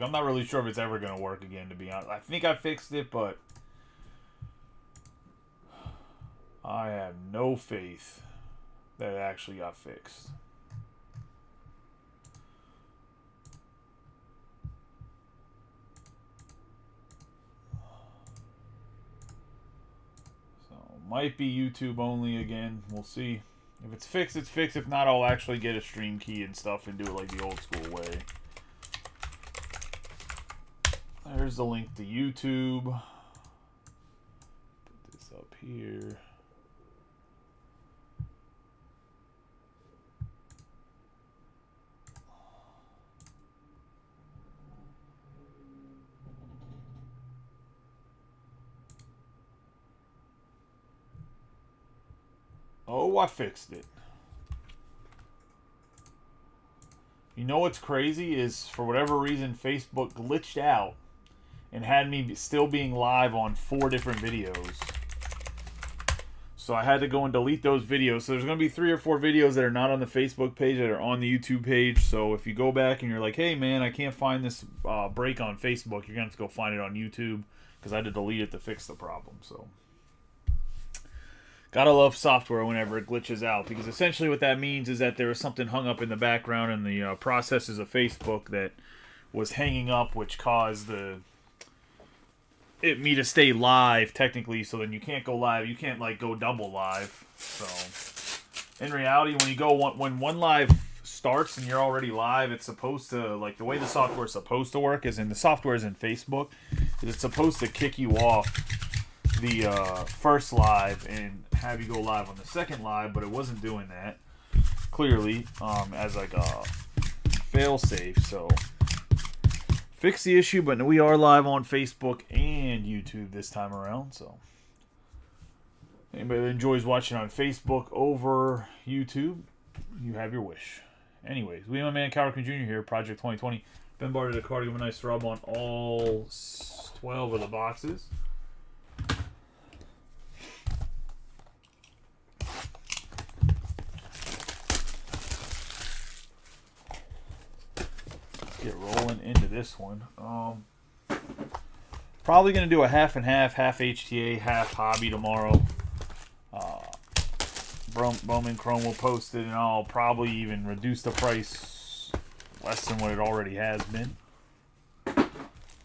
I'm not really sure if it's ever going to work again, to be honest. I think I fixed it, but I have no faith that it actually got fixed. So, might be YouTube only again. We'll see. If it's fixed, it's fixed. If not, I'll actually get a stream key and stuff and do it like the old school way. There's the link to YouTube. Put this up here. Oh, I fixed it. You know what's crazy is, for whatever reason, Facebook glitched out and had me still being live on 4 different videos. So I had to go and delete those videos. So there's going to be 3 or 4 videos that are not on the Facebook page that are on the YouTube page. So if you go back and you're like, hey man, I can't find this break on Facebook, you're going to have to go find it on YouTube, because I had to delete it to fix the problem. So gotta love software whenever it glitches out, because essentially what that means is that there was something hung up in the background in the processes of Facebook that was hanging up, which caused me to stay live technically. So then you can't go live, you can't like go double live. So in reality, when you go when one live starts and you're already live, it's supposed to, like, the way the software is supposed to work is, in the software is in Facebook, is it's supposed to kick you off the first live and have you go live on the second live, but it wasn't doing that clearly as like a fail safe. So fix the issue, but we are live on Facebook and YouTube this time around. So anybody that enjoys watching on Facebook over YouTube, you have your wish. Anyways, we have my man Coward Jr. here, Project 2020. Ben Barter did a card, give him a nice rub on all 12 of the boxes. Get rolling into this one. Probably going to do a half and half HTA, half hobby tomorrow. Bowman Chrome will post it, and I'll probably even reduce the price less than what it already has been.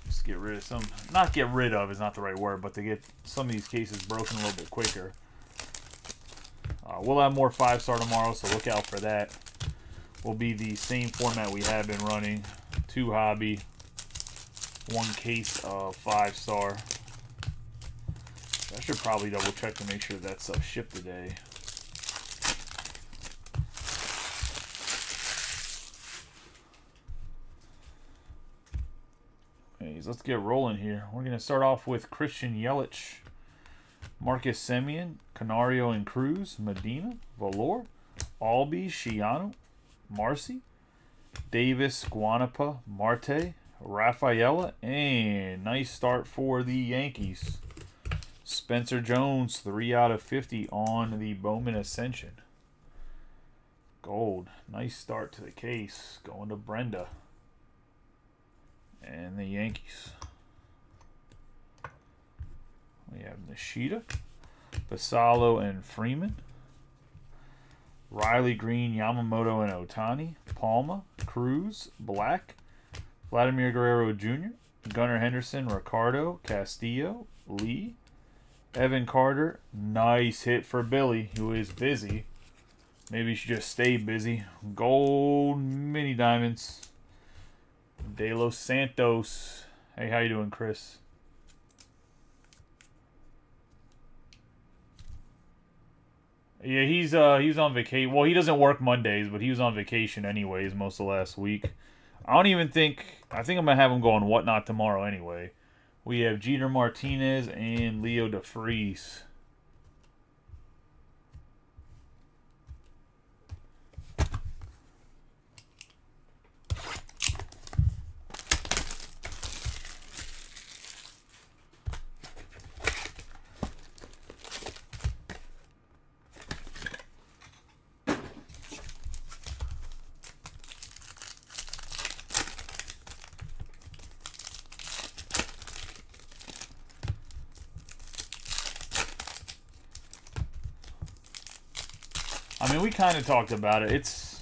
Just get rid of some, not get rid of is not the right word, but to get some of these cases broken a little bit quicker. We'll have more 5-star tomorrow, so look out for that. Will be the same format we have been running. 2 hobby, 1 case of 5-star. I should probably double check to make sure that stuff shipped today. Anyways, let's get rolling here. We're going to start off with Christian Yelich, Marcus Semien, Canario and Cruz, Medina, Valor, Albi, Shiano, Marcy, Davis, Guanapa, Marte, Rafaela, and nice start for the Yankees. Spencer Jones, 3 out of 50 on the Bowman Ascension. Gold. Nice start to the case. Going to Brenda. And the Yankees. We have Nishida, Basalo, and Freeman. Riley, Green, Yamamoto, and Otani. Palma, Cruz, Black, Vladimir Guerrero Jr., Gunnar Henderson, Ricardo, Castillo, Lee, Evan Carter. Nice hit for Billy, who is busy. Maybe he should just stay busy. Gold mini diamonds. De Los Santos. Hey, how you doing, Chris? Yeah, he's on vacation. Well, he doesn't work Mondays, but he was on vacation anyways most of last week. I think I'm gonna have him go on Whatnot tomorrow anyway. We have Jeter Martinez and Leo DeFreeze. I mean, we kind of talked about it. It's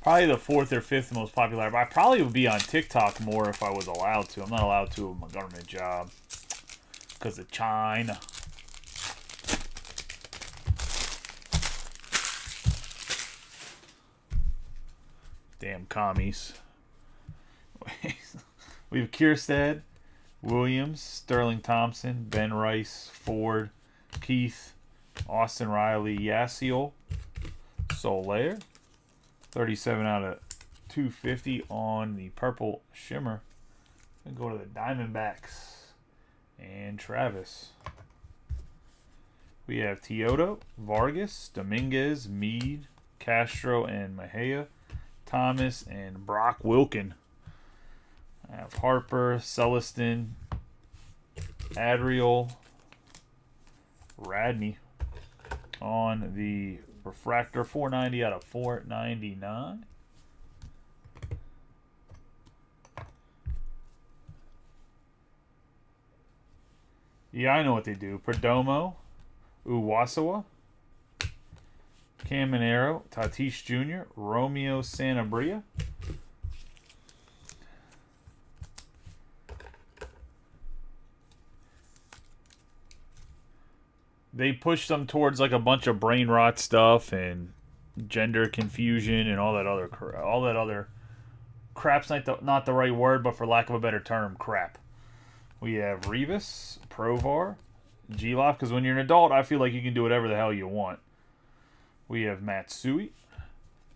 probably the 4th or 5th most popular. I probably would be on TikTok more if I was allowed to. I'm not allowed to with my government job because of China. Damn commies. We have Kierstead, Williams, Sterling Thompson, Ben Rice, Ford, Keith, Austin Riley, Yasiel, Soler. 37 out of 250 on the purple shimmer. And go to the Diamondbacks and Travis. We have Teodo, Vargas, Dominguez, Meade, Castro, and Mejia. Thomas and Brock Wilkin. I have Harper, Celestin, Adriel, Radney on the refractor. 490 out of 499. Yeah, I know what they do. Perdomo, Uwasawa, Caminero, Tatis Jr., Romeo Sanabria. They push them towards like a bunch of brain rot stuff and gender confusion and all that other crap's not the right word, but for lack of a better term, crap. We have Rivas, Provar, G-Loff, because when you're an adult, I feel like you can do whatever the hell you want. We have Matsui,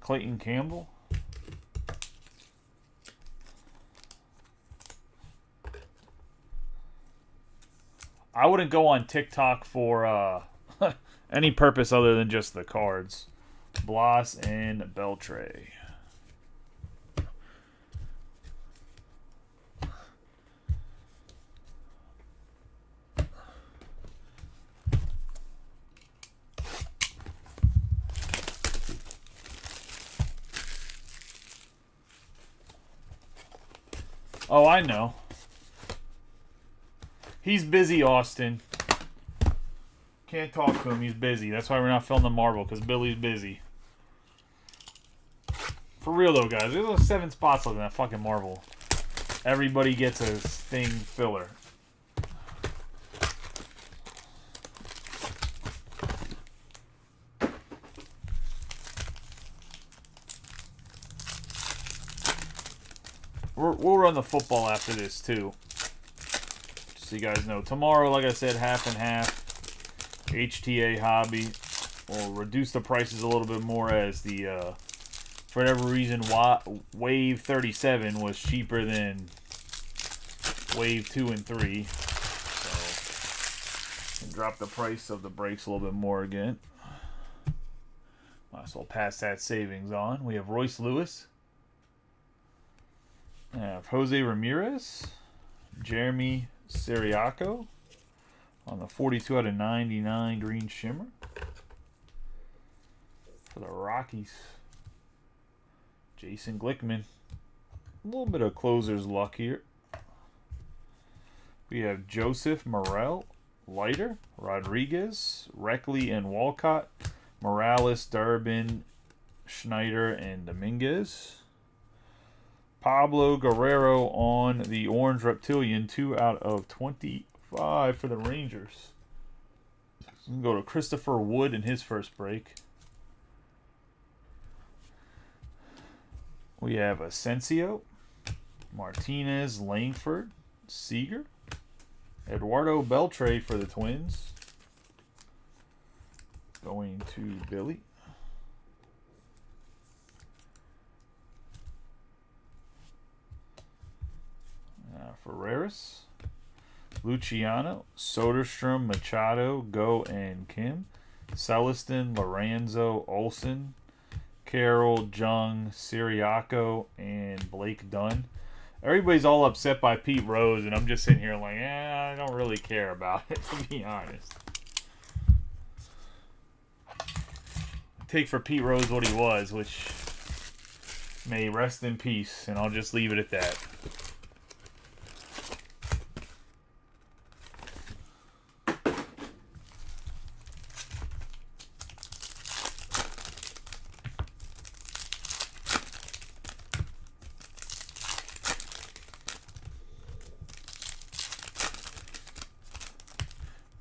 Clayton Campbell, I wouldn't go on TikTok for any purpose other than just the cards. Blas and Beltre. Oh, I know. He's busy, Austin. Can't talk to him. He's busy. That's why we're not filming Marvel, because Billy's busy. For real, though, guys. There's 7 spots left in that fucking Marvel. Everybody gets a thing filler. We'll run the football after this, too. Just so you guys know. Tomorrow, like I said, half and half. HTA Hobby. We'll reduce the prices a little bit more as the, for whatever reason, Wave 37 was cheaper than Wave 2 and 3. So, drop the price of the breaks a little bit more again. Might as well pass that savings on. We have Royce Lewis. I have Jose Ramirez, Jeremy Siriaco on the 42 out of 99 green shimmer for the Rockies. Jason Glickman. A little bit of closer's luck here. We have Joseph Morel, Leiter, Rodriguez, Reckley and Walcott, Morales, Durbin, Schneider, and Dominguez. Pablo Guerrero on the Orange Reptilian, 2 out of 25 for the Rangers. We can go to Christopher Wood in his first break. We have Asensio, Martinez, Langford, Seager, Eduardo Beltre for the Twins. Going to Billy. Ferreras, Luciano, Soderstrom, Machado, Go, and Kim. Celestin, Lorenzo, Olsen, Carroll, Jung, Siriaco, and Blake Dunn. Everybody's all upset by Pete Rose, and I'm just sitting here like, I don't really care about it, to be honest. Take for Pete Rose what he was, which may rest in peace, and I'll just leave it at that.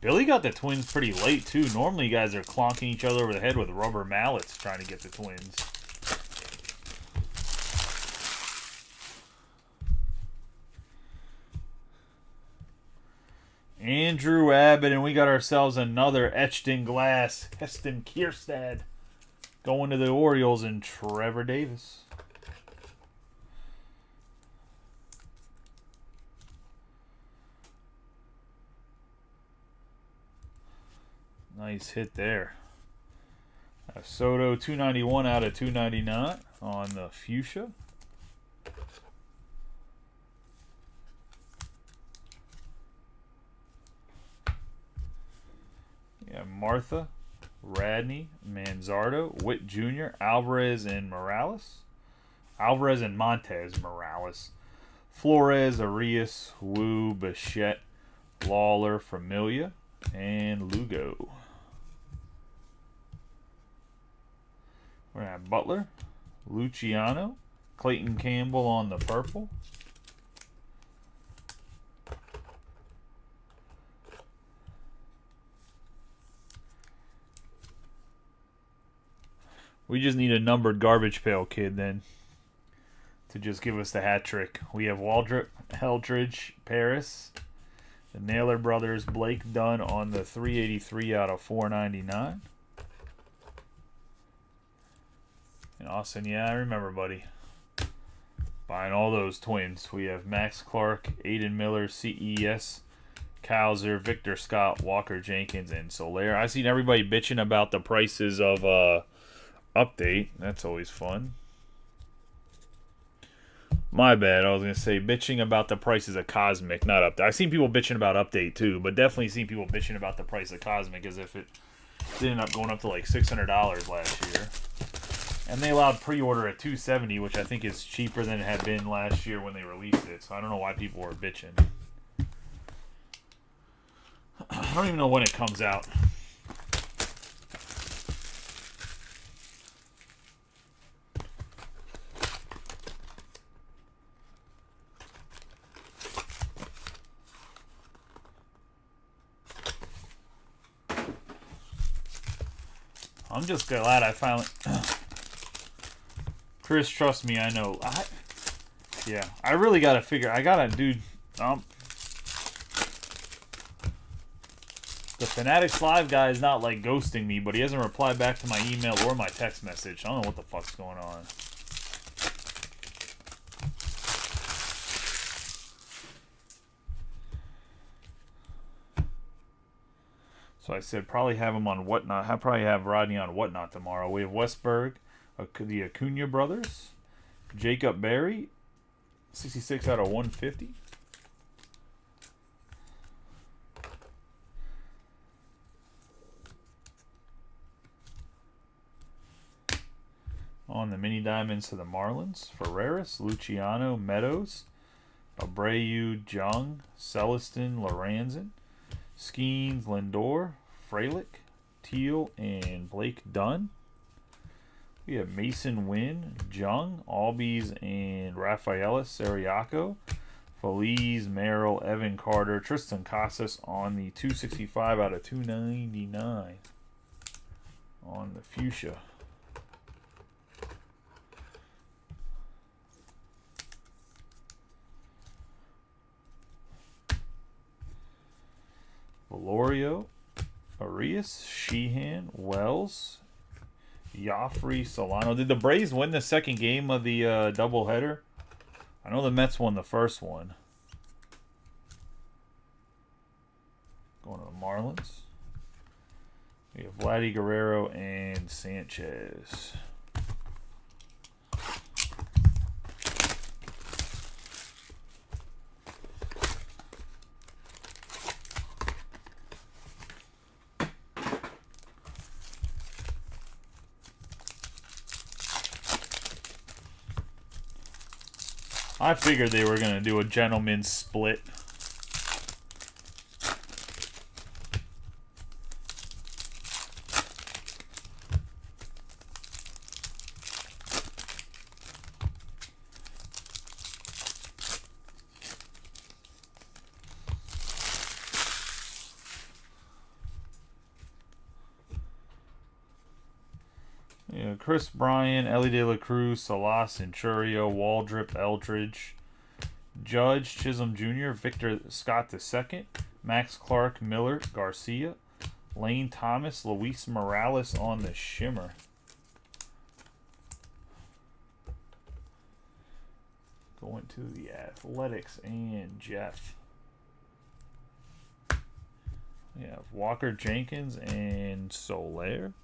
Billy got the twins pretty late, too. Normally, you guys are clonking each other over the head with rubber mallets trying to get the twins. Andrew Abbott, and we got ourselves another etched in glass. Heston Kierstad going to the Orioles, and Trevor Davis. Nice hit there. Soto 291 out of 299 on the fuchsia. Yeah, Martha, Radney, Manzardo, Witt Jr., Alvarez, and Morales. Alvarez and Montez Morales. Flores, Arias, Wu, Bichette, Lawler, Familia, and Lugo. We're going to have Butler, Luciano, Clayton Campbell on the purple. We just need a numbered garbage pail kid then to just give us the hat trick. We have Waldrop, Eldridge, Paris, the Naylor brothers, Blake Dunn on the 383 out of 499. And Austin, yeah, I remember, buddy. Buying all those twins. We have Max Clark, Aiden Miller, CES, Kowser, Victor Scott, Walker Jenkins, and Soler. I've seen everybody bitching about the prices of Update. That's always fun. My bad. I was going to say bitching about the prices of Cosmic, not Update. I've seen people bitching about Update too, but definitely seen people bitching about the price of Cosmic as if it ended up going up to like $600 last year. And they allowed pre-order at $270, which I think is cheaper than it had been last year when they released it. So I don't know why people were bitching. I don't even know when it comes out. I'm just glad I finally... Chris, trust me, I know. Yeah, I really got to figure... I got to do... the Fanatics Live guy is not, like, ghosting me, but he hasn't replied back to my email or my text message. I don't know what the fuck's going on. So I said probably have him on Whatnot. I'll probably have Rodney on Whatnot tomorrow. We have Westberg, the Acuna brothers, Jacob Berry, 66 out of 150. On the mini diamonds to the Marlins, Ferreras, Luciano, Meadows, Abreu, Jung, Celestin, Lorenzen, Skeens, Lindor, Frelick, Teal, and Blake Dunn. We have Mason Wynn, Jung, Albies, and Rafaela Seriaco, Feliz, Merrill, Evan Carter, Tristan Casas on the 265 out of 299 on the fuchsia. Valorio, Arias, Sheehan, Wells, Joffrey, Solano. Did the Braves win the second game of the doubleheader? I know the Mets won the first one. Going to the Marlins. We have Vladdy Guerrero and Sanchez. I figured they were going to do a gentleman's split. Yeah, Chris Bryan, Ellie De La Cruz, Salas, Centurio, Waldrip, Eldridge, Judge, Chisholm Jr., Victor Scott II, Max Clark, Miller, Garcia, Lane Thomas, Luis Morales on the shimmer. Going to the Athletics and Jeff. We have Walker Jenkins and Soler.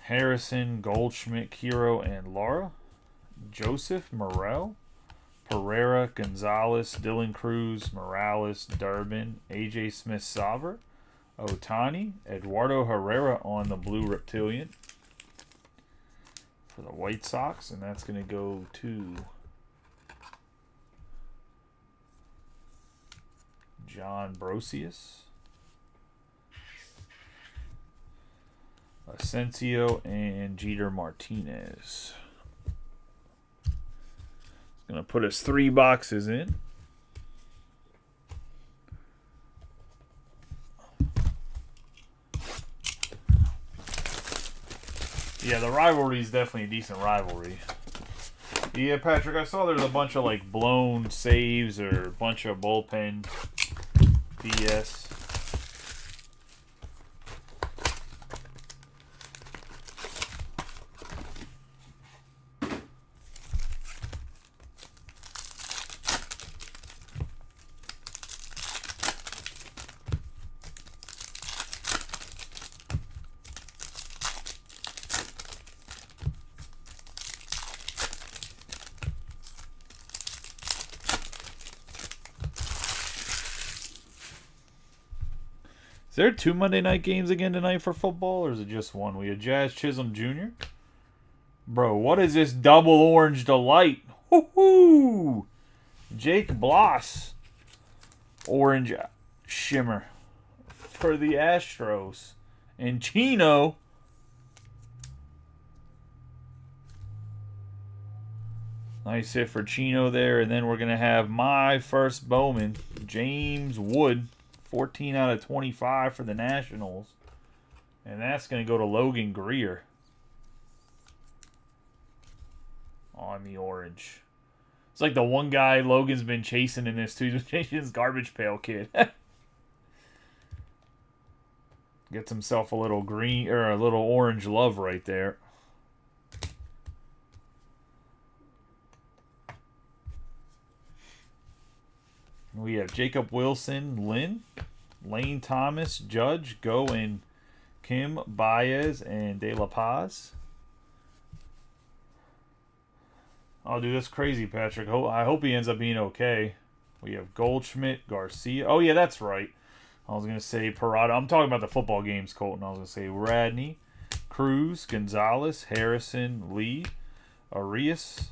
Harrison, Goldschmidt, Kiro, and Lara. Joseph, Morel. Pereira, Gonzalez, Dylan Cruz, Morales, Durbin, AJ Smith-Sauver, Otani, Eduardo Herrera on the Blue Reptilian for the White Sox, and that's going to go to John Brosius. Asensio and Jeter Martinez. Gonna put us 3 boxes in. Yeah, the rivalry is definitely a decent rivalry. Yeah, Patrick, I saw there's a bunch of like blown saves or a bunch of bullpen BS. Is there 2 Monday night games again tonight for football, or is it just one? We have Jazz Chisholm Jr. Bro, what is this double orange delight? Woohoo! Jake Bloss. Orange shimmer for the Astros. And Chino. Nice hit for Chino there. And then we're going to have my first Bowman, James Wood. 14 out of 25 for the Nationals. And that's going to go to Logan Greer on the orange. It's like the one guy Logan's been chasing in this too. He's been chasing this garbage pail kid. Gets himself a little green or a little orange love right there. We have Jacob Wilson, Lane Thomas, Judge, Go, and Kim, Baez, and De La Paz. Oh, dude, that's crazy, Patrick. I hope he ends up being okay. We have Goldschmidt, Garcia. Oh, yeah, that's right. I was going to say Parada. I'm talking about the football games, Colton. I was going to say Radney, Cruz, Gonzalez, Harrison, Lee, Arias,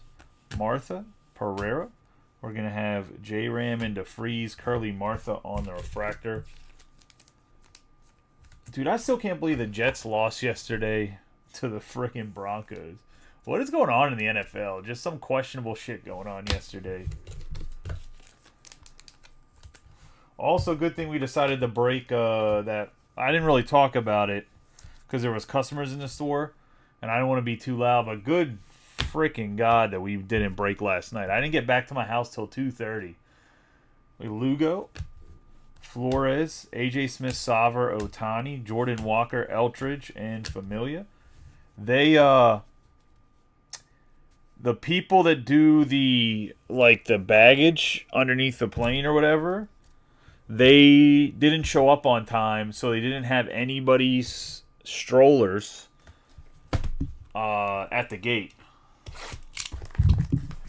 Martha, Pereira. We're going to have J-Ram and DeFreeze, Curly Martha on the refractor. Dude, I still can't believe the Jets lost yesterday to the freaking Broncos. What is going on in the NFL? Just some questionable shit going on yesterday. Also, good thing we decided to break that. I didn't really talk about it because there was customers in the store, and I don't want to be too loud, but good freaking God that we didn't break last night. I didn't get back to my house till 2:30. Lugo, Flores, AJ Smith-Sauver, Otani, Jordan Walker, Eldridge, and Familia. They the people that do the baggage underneath the plane or whatever, they didn't show up on time, so they didn't have anybody's strollers at the gate.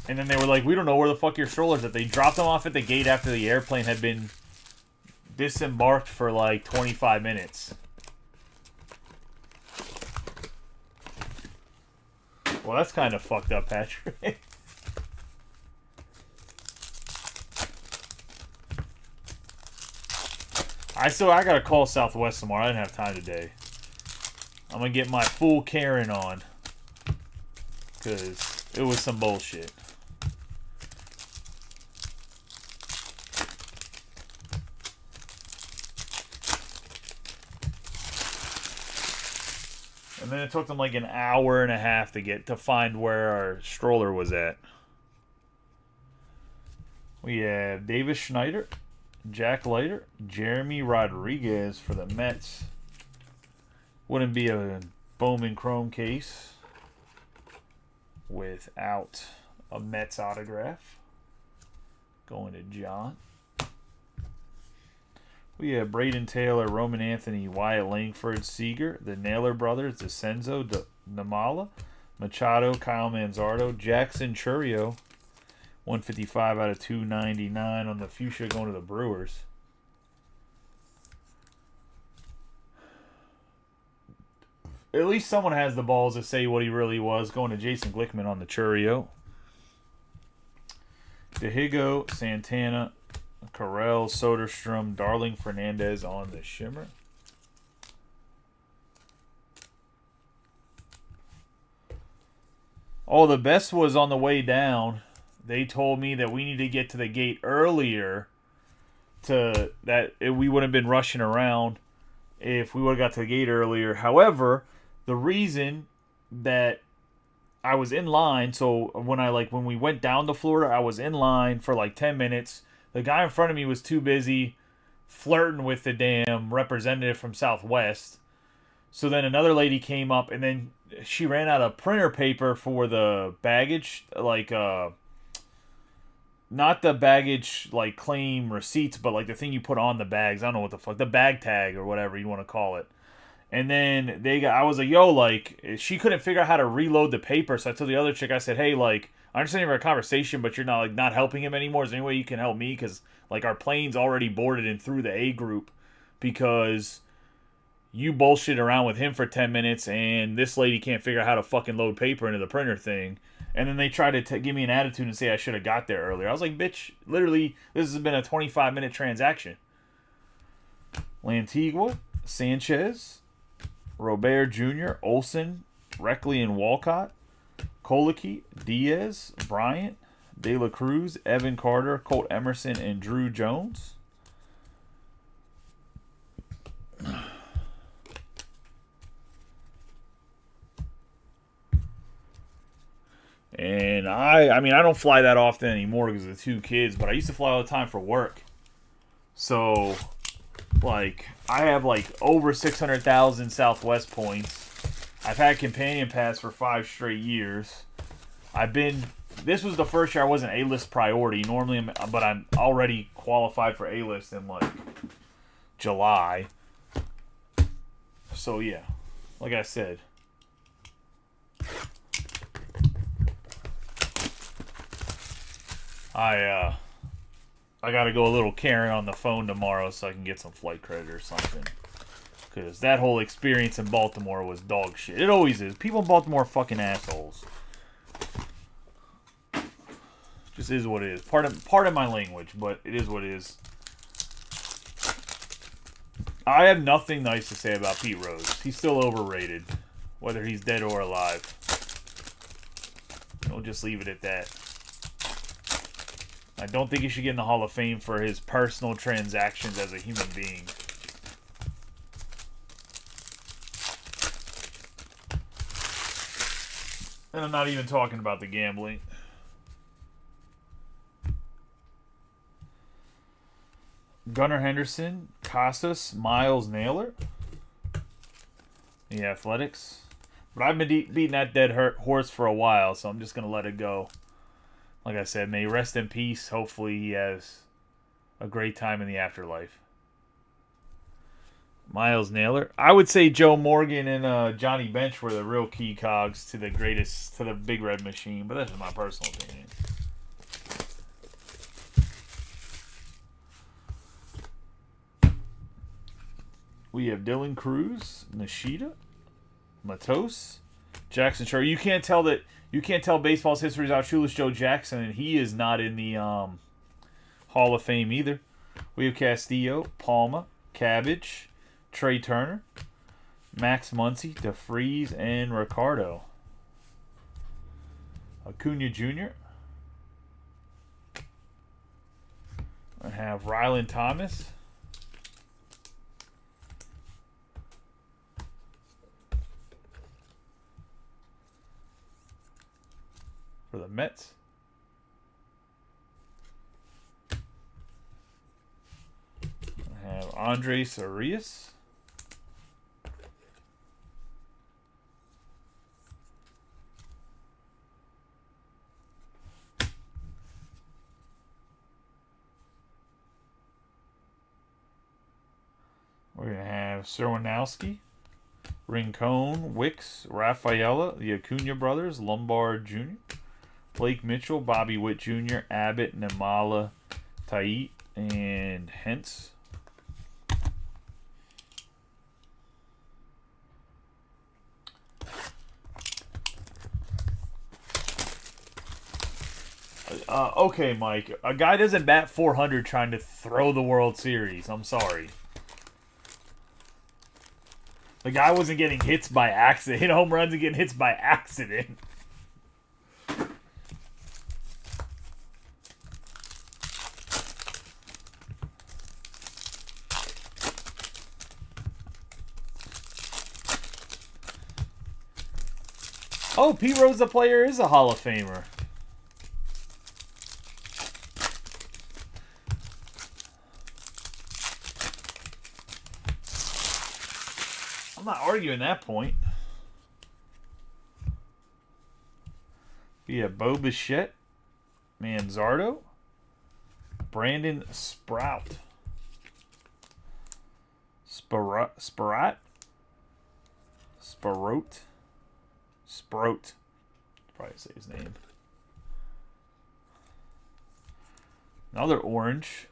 And then they were like, we don't know where the fuck your strollers are. They dropped them off at the gate after the airplane had been disembarked for like 25 minutes. Well, that's kind of fucked up, Patrick. I gotta call Southwest tomorrow. I didn't have time today. I'm gonna get my full Karen on. Because it was some bullshit. And then it took them like an hour and a half to find where our stroller was at. We have Davis Schneider, Jack Leiter, Jeremy Rodriguez for the Mets. Wouldn't be a Bowman Chrome case without a Mets autograph. Going to John. We have Braden Taylor, Roman Anthony, Wyatt Langford, Seager, the Naylor brothers, DeCenzo, Namala, Machado, Kyle Manzardo, Jackson Churio, 155 out of 299 on the fuchsia going to the Brewers. At least someone has the balls to say what he really was. Going to Jason Glickman on the Churio. DeHigo, Santana, Carell, Soderstrom, Darling Fernandez on the Shimmer. Oh, the best was on the way down. They told me that we need to get to the gate earlier we wouldn't have been rushing around if we would have got to the gate earlier. However, the reason that I was in line, so when we went down to Florida, I was in line for like 10 minutes. The guy in front of me was too busy flirting with the damn representative from Southwest. So then another lady came up, and then she ran out of printer paper for the baggage, like not the baggage like claim receipts, but like the thing you put on the bags. I don't know what the fuck, the bag tag or whatever you want to call it. And then I was like, yo, like, she couldn't figure out how to reload the paper. So I told the other chick, I said, hey, like, I understand you have a conversation, but you're not helping him anymore. Is there any way you can help me? Because, like, our plane's already boarded and through the A group because you bullshit around with him for 10 minutes and this lady can't figure out how to fucking load paper into the printer thing. And then they tried to give me an attitude and say I should have got there earlier. I was like, bitch, literally, this has been a 25-minute transaction. Lantigua, Sanchez, Robert Jr., Olsen, Reckley and Walcott, Colicky, Diaz, Bryant, De La Cruz, Evan Carter, Colt Emerson, and Drew Jones. And I mean, I don't fly that often anymore because of the two kids, but I used to fly all the time for work. So, like, I have like over 600,000 Southwest points. I've had companion pass for 5 straight years. This was the first year I wasn't A-list priority. Normally, but I'm already qualified for A-list in like July. So yeah, like I said. I gotta go a little Karen on the phone tomorrow so I can get some flight credit or something. Because that whole experience in Baltimore was dog shit. It always is. People in Baltimore are fucking assholes. Just is what it is. Part of my language, but it is what it is. I have nothing nice to say about Pete Rose. He's still overrated, whether he's dead or alive. We'll just leave it at that. I don't think he should get in the Hall of Fame for his personal transactions as a human being. And I'm not even talking about the gambling. Gunnar Henderson, Casas, Miles Naylor. The Athletics. But I've been beating that dead horse for a while, so I'm just going to let it go. Like I said, may he rest in peace. Hopefully he has a great time in the afterlife. Miles Naylor. I would say Joe Morgan and Johnny Bench were the real key cogs to the Big Red Machine, but that's just my personal opinion. We have Dylan Cruz, Nishida, Matos, Jackson Sharp. You can't tell baseball's history without Shoeless Joe Jackson, and he is not in the Hall of Fame either. We have Castillo, Palma, Cabbage, Trey Turner, Max Muncy, DeFreeze, and Ricardo. Acuna Jr. I have Ryland Thomas. Mets. I have Andres Arias. We're going to have Serwanowski, Rincon, Wicks, Rafaela, the Acuna brothers, Lombard Jr., Blake Mitchell, Bobby Witt Jr., Abbott, Namala, Tait, and Hentz. Okay, Mike. A guy doesn't bat 400 trying to throw the World Series. I'm sorry. The guy wasn't getting hits by accident. Hit home runs and getting hits by accident. Oh, Pete Rose, the player, is a Hall of Famer. I'm not arguing that point. We have Bo Bichette, Manzardo, Brandon Sprout, Sprout, probably say his name. Another orange.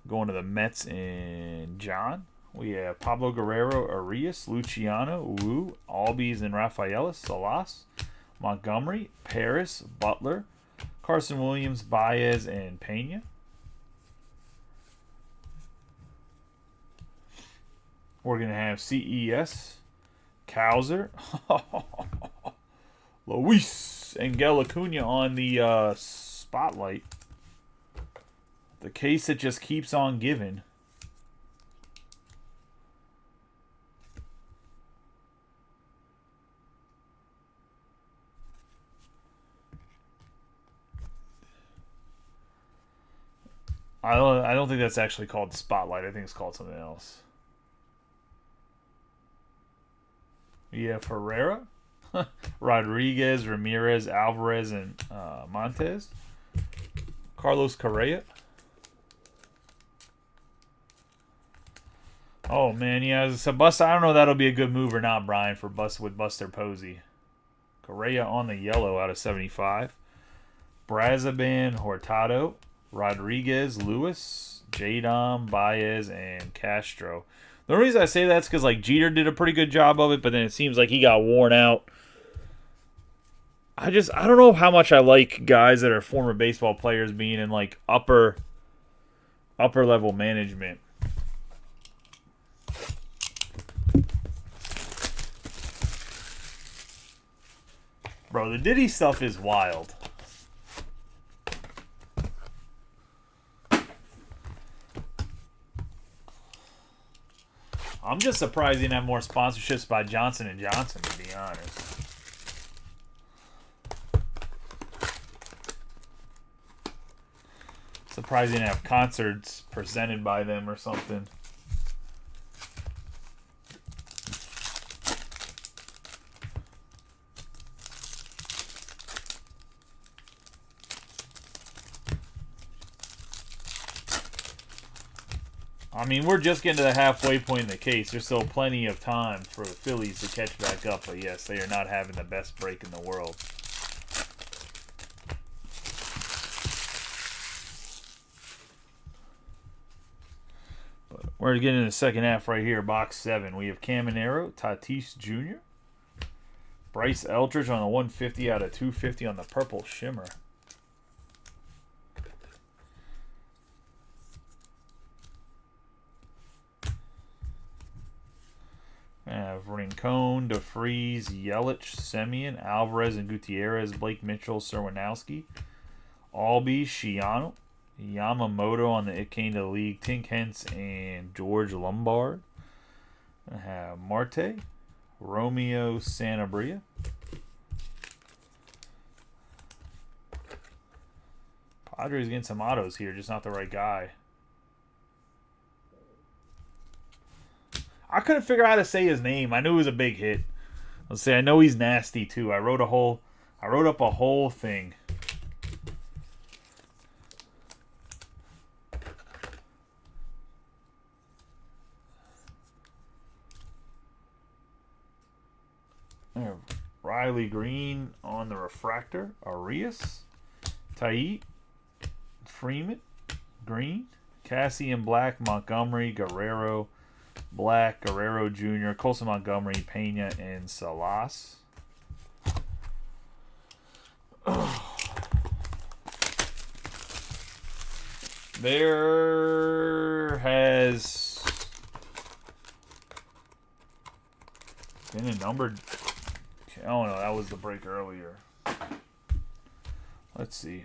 Going to the Mets and John. We have Pablo Guerrero, Arias, Luciano, Wu, Albies and Rafaela, Salas, Montgomery, Paris, Butler, Carson Williams, Baez, and Pena. We're going to have CES, Cowser, Luis Angel Acuna on the spotlight. The case that just keeps on giving. I don't think that's actually called the spotlight. I think it's called something else. Yeah, Ferreira, Rodriguez, Ramirez, Alvarez, and Montez. Carlos Correa. Oh man, yeah. So Buster, I don't know if that'll be a good move or not, Brian, for Buster Posey. Correa on the yellow out of 75. Brazaban, Hurtado, Rodriguez, Lewis, Jadam, Baez, and Castro. The reason I say that's because like Jeter did a pretty good job of it, but then it seems like he got worn out. I don't know how much I like guys that are former baseball players being in like upper level management. Bro, the Diddy stuff is wild. I'm just surprised he didn't have more sponsorships by Johnson & Johnson, to be honest. Surprised he didn't have concerts presented by them or something. I mean, we're just getting to the halfway point in the case. There's still plenty of time for the Phillies to catch back up. But yes, they are not having the best break in the world. But we're getting in the second half right here. Box 7. We have Caminero, Tatis Jr., Bryce Eldridge on the 150 out of 250 on the purple shimmer. Rincon, DeFreeze, Yelich, Semien, Alvarez and Gutierrez, Blake Mitchell, Serwanowski, Albies, Shiano, Yamamoto on the It Came to the League, Tink Hentz, and George Lombard. I have Marte, Romeo Sanabria, Padres getting some autos here, just not the right guy. I couldn't figure out how to say his name. I knew it was a big hit. Let's say I know he's nasty too. I wrote up a whole thing. There, Riley Green on the refractor. Arias, Tait, Freeman, Green, Cassian Black, Montgomery, Guerrero, Black, Guerrero Jr., Colson Montgomery, Pena, and Salas. There has been a numbered. Oh no, that was the break earlier. Let's see.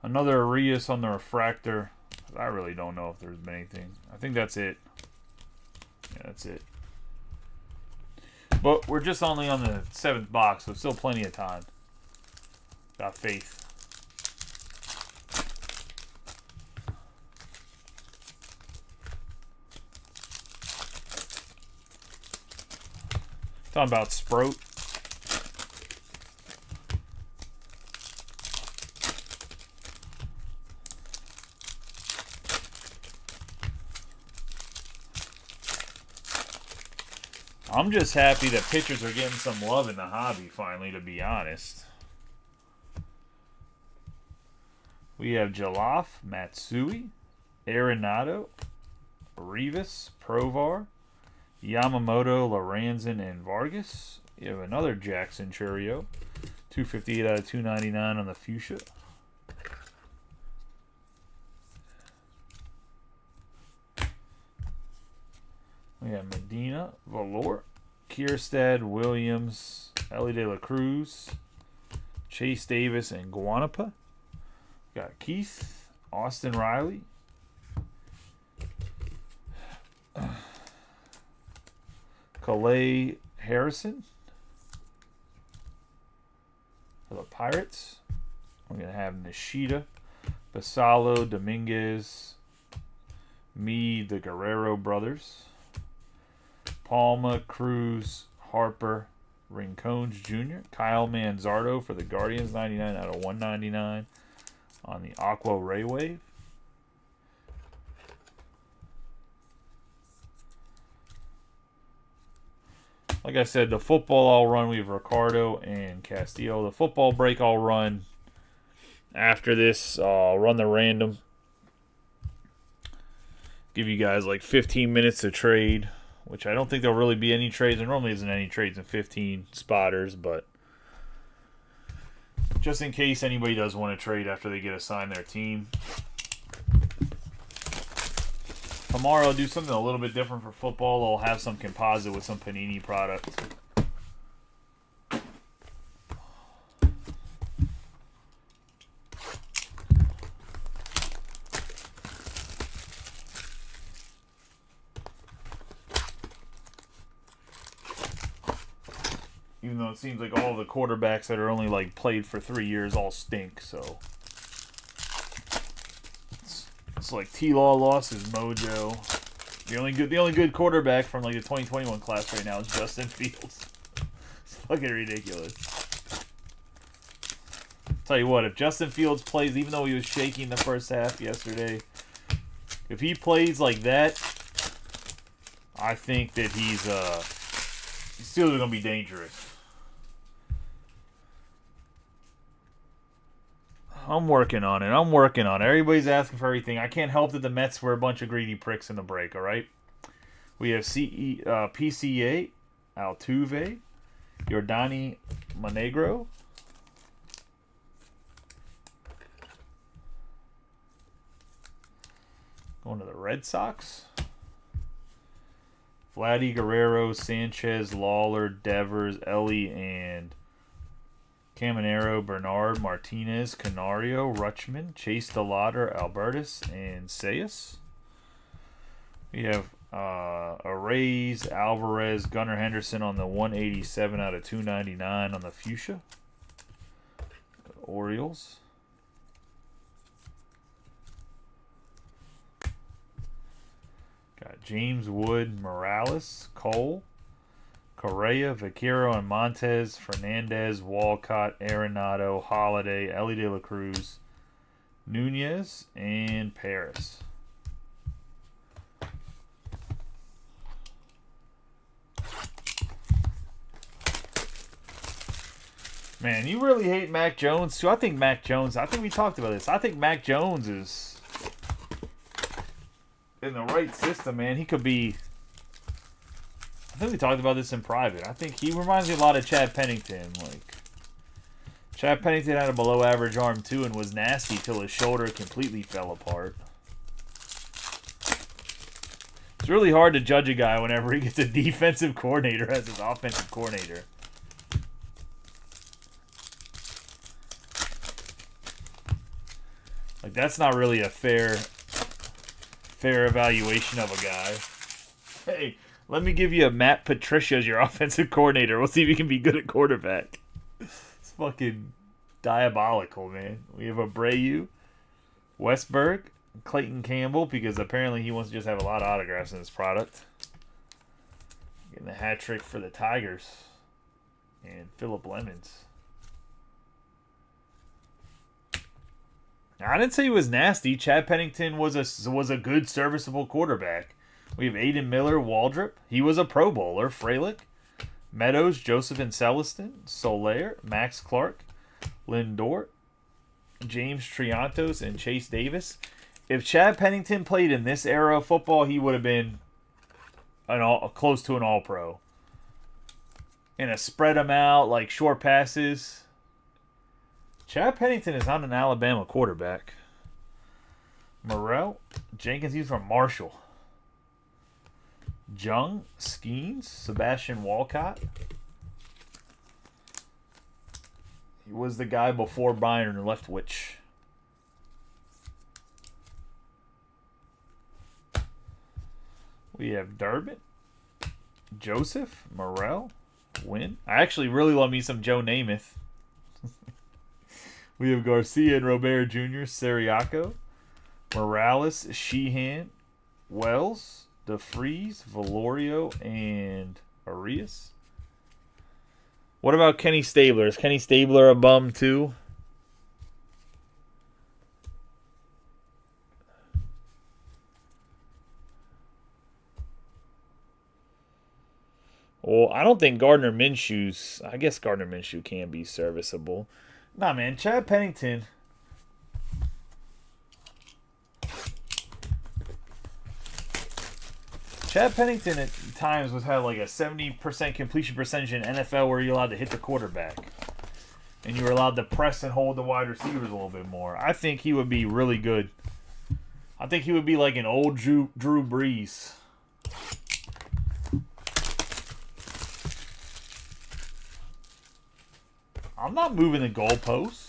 Another Arias on the refractor. I really don't know if there's been anything. I think that's it. Yeah, that's it. But we're just only on the 7th box, so still plenty of time. Got faith. Talking about Sprout. I'm just happy that pitchers are getting some love in the hobby finally, to be honest. We have Jaloff, Matsui, Arenado, Rivas, Provar, Yamamoto, Lorenzen, and Vargas. You have another Jackson Churio. 258 out of 299 on the fuchsia. We have Medina, Valor, Kierstad, Williams, Ellie De La Cruz, Chase Davis, and Guanapa. Got Keith, Austin Riley, Calais Harrison for the Pirates. We're going to have Nishida, Basalo, Dominguez, the Guerrero brothers, Palma, Cruz, Harper, Rincones Jr., Kyle Manzardo for the Guardians, 99 out of 199 on the Aqua Ray Wave. Like I said, the football I'll run, we have Ricardo and Castillo. The football break I'll run after this. I'll run the random. Give you guys like 15 minutes to trade, which I don't think there'll really be any trades. There normally isn't any trades in 15 spotters, but just in case anybody does want to trade after they get assigned their team. Tomorrow I'll do something a little bit different for football. I'll have some composite with some Panini products. Even though it seems like all the quarterbacks that are only like played for 3 years all stink, so it's like T-Law lost his mojo. The only good quarterback from like the 2021 class right now is Justin Fields. It's fucking ridiculous. Tell you what, if Justin Fields plays, even though he was shaking the first half yesterday, if he plays like that, I think that he's still gonna be dangerous. I'm working on it. Everybody's asking for everything. I can't help that the Mets were a bunch of greedy pricks in the break, all right? We have PCA, Altuve, Yordani Monegro, going to the Red Sox, Vladdy Guerrero, Sanchez, Lawler, Devers, Ellie, and Caminero, Bernard, Martinez, Canario, Rutschman, Chase DeLauder, Albertus, and Sayas. We have Arrays, Alvarez, Gunnar Henderson on the 187 out of 299 on the fuchsia. Orioles. Got James Wood, Morales, Cole, Correa, Vaquero, and Montez, Fernandez, Walcott, Arenado, Holiday, Ellie De La Cruz, Nunez, and Paris. Man, you really hate Mac Jones too. I think we talked about this. I think Mac Jones is in the right system, man. He could be. I think we talked about this in private. I think he reminds me a lot of Chad Pennington. Like, Chad Pennington had a below average arm too and was nasty till his shoulder completely fell apart. It's really hard to judge a guy whenever he gets a defensive coordinator as his offensive coordinator. Like, that's not really a fair evaluation of a guy. Hey, let me give you a Matt Patricia as your offensive coordinator. We'll see if he can be good at quarterback. It's fucking diabolical, man. We have Abreu, Westberg, Clayton Campbell, because apparently he wants to just have a lot of autographs in his product. Getting the hat trick for the Tigers. And Phillip Lemons. I didn't say he was nasty. Chad Pennington was a good, serviceable quarterback. We have Aiden Miller, Waldrop. He was a Pro Bowler. Freilich, Meadows, Joseph and Celestin, Soler, Max Clark, Lindor, James Triantos, and Chase Davis. If Chad Pennington played in this era of football, he would have been close to an All-Pro. And a spread them out, like short passes. Chad Pennington is not an Alabama quarterback. Morrell, Jenkins, he's from Marshall. Jung, Skeens, Sebastian Walcott. He was the guy before Byron Leftwich. We have Durbin, Joseph, Morrell, Wynn. I actually really love me some Joe Namath. We have Garcia and Robert Jr., Seriaco, Morales, Sheehan, Wells, DeFreeze, Valorio, and Arias. What about Kenny Stabler? Is Kenny Stabler a bum too? Well, I don't think Gardner Minshew's... I guess Gardner Minshew can be serviceable. Nah, man. Chad Pennington... Chad Pennington at times was had like a 70% completion percentage in NFL where you're allowed to hit the quarterback. And you were allowed to press and hold the wide receivers a little bit more. I think he would be really good. I think he would be like an old Drew Brees. I'm not moving the goalposts.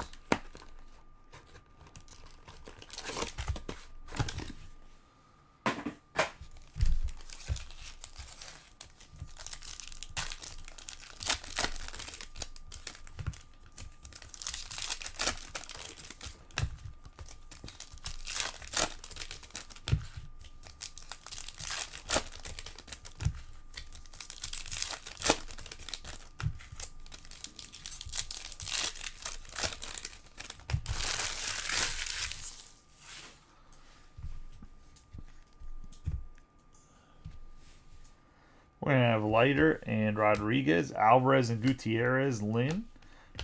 We're going to have Leiter and Rodriguez, Alvarez and Gutierrez, Lynn,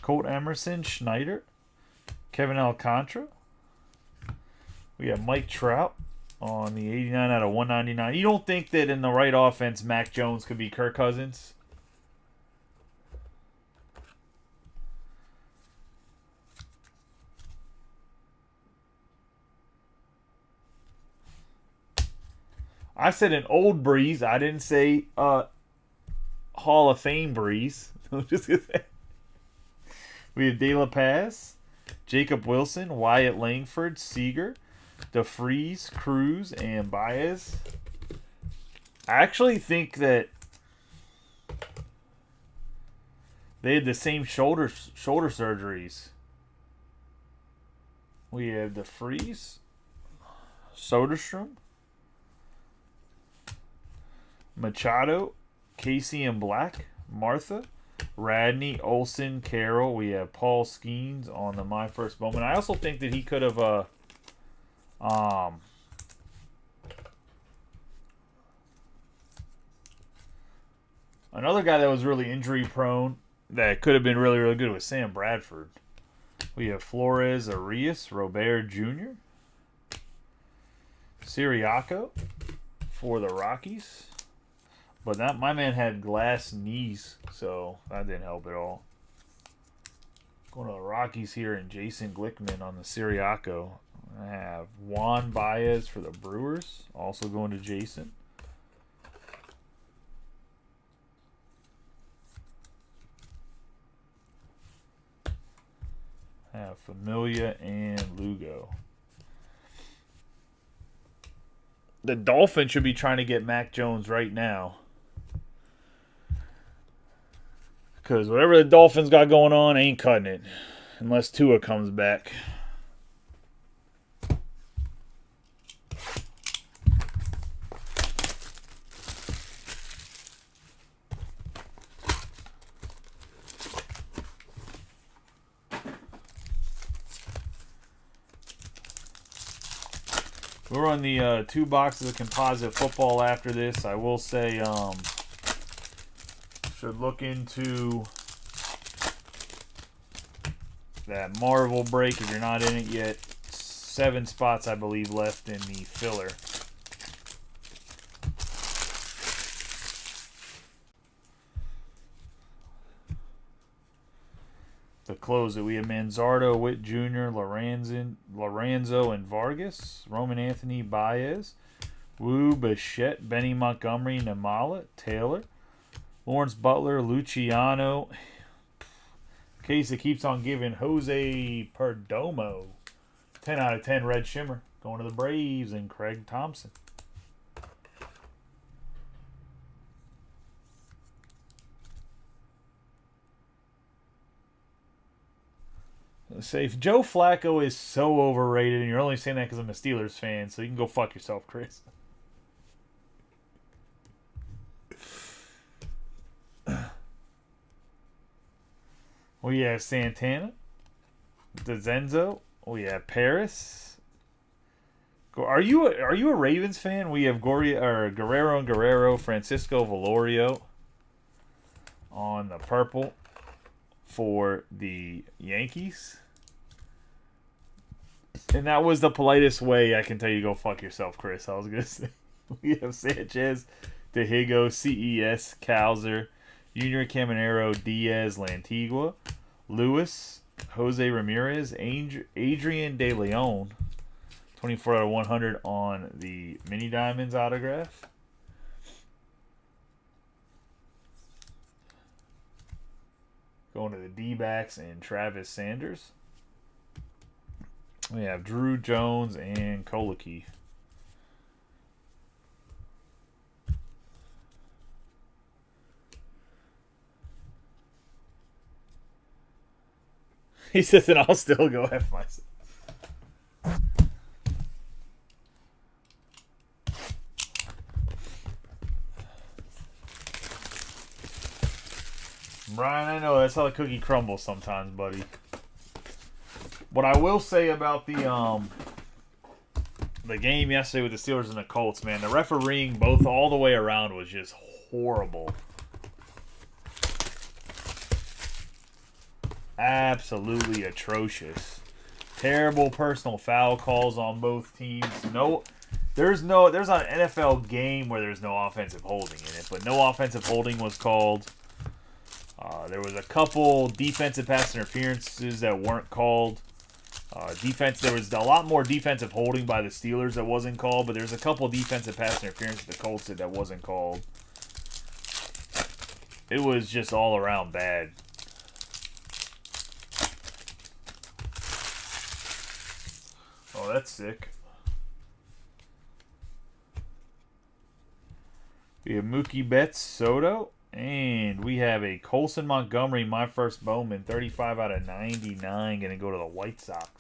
Colt Emerson, Schneider, Kevin Alcantara. We have Mike Trout on the 89 out of 199. You don't think that in the right offense, Mac Jones could be Kirk Cousins? I said an old Breeze. I didn't say Hall of Fame Breeze. I'm just gonna say. We have De La Paz, Jacob Wilson, Wyatt Langford, Seager, DeFreeze, Cruz, and Baez. I actually think that they had the same shoulder surgeries. We have DeFreeze, Soderstrom, Machado, Casey and Black, Martha, Radney, Olson, Carroll. We have Paul Skeens on the My First Bowman. I also think that he could have another guy that was really injury prone that could have been really, really good was Sam Bradford. We have Flores, Arias, Robert Jr., Siriaco for the Rockies. But that my man had glass knees, so that didn't help at all. Going to the Rockies here and Jason Glickman on the Siriaco. I have Juan Baez for the Brewers, also going to Jason. I have Familia and Lugo. The Dolphins should be trying to get Mac Jones right now. Because whatever the Dolphins got going on ain't cutting it. Unless Tua comes back. We're on the 2 boxes of composite football after this. I will say, should look into that Marvel break if you're not in it yet. 7 spots, I believe, left in the filler. To close it, we have Manzardo, Witt Jr., Lorenzo, and Vargas. Roman Anthony, Baez. Wu, Bichette, Benny Montgomery, Namala, Taylor. Lawrence Butler, Luciano. Case that keeps on giving, Jose Perdomo. 10 out of 10 red shimmer. Going to the Braves and Craig Thompson. Safe. Joe Flacco is so overrated, and you're only saying that because I'm a Steelers fan, so you can go fuck yourself, Chris. We have Santana, DeZenzo. We have Paris. Are you a Ravens fan? We have Guerrero and Guerrero, Francisco Valorio on the purple for the Yankees. And that was the politest way I can tell you to go fuck yourself, Chris. I was going to say. We have Sanchez, Dehigo, CES, Cowser, Junior Caminero, Diaz, Lantigua, Lewis, Jose Ramirez, Adrian De Leon, 24 out of 100 on the Mini Diamonds autograph. Going to the D-backs and Travis Sanders. We have Drew Jones and Koliki. He says, and I'll still go F myself. Brian, I know that's how the cookie crumbles sometimes, buddy. What I will say about the game yesterday with the Steelers and the Colts, man, the refereeing both all the way around was just horrible. Absolutely atrocious. Terrible personal foul calls on both teams. There's an NFL game where there's no offensive holding in it, but no offensive holding was called. There was a couple defensive pass interferences that weren't called. There was a lot more defensive holding by the Steelers that wasn't called, but there's a couple defensive pass interferences the Colts did that wasn't called. It was just all around bad. Oh, that's sick. We have Mookie Betts, Soto. And we have a Colson Montgomery, My First Bowman, 35 out of 99, going to go to the White Sox.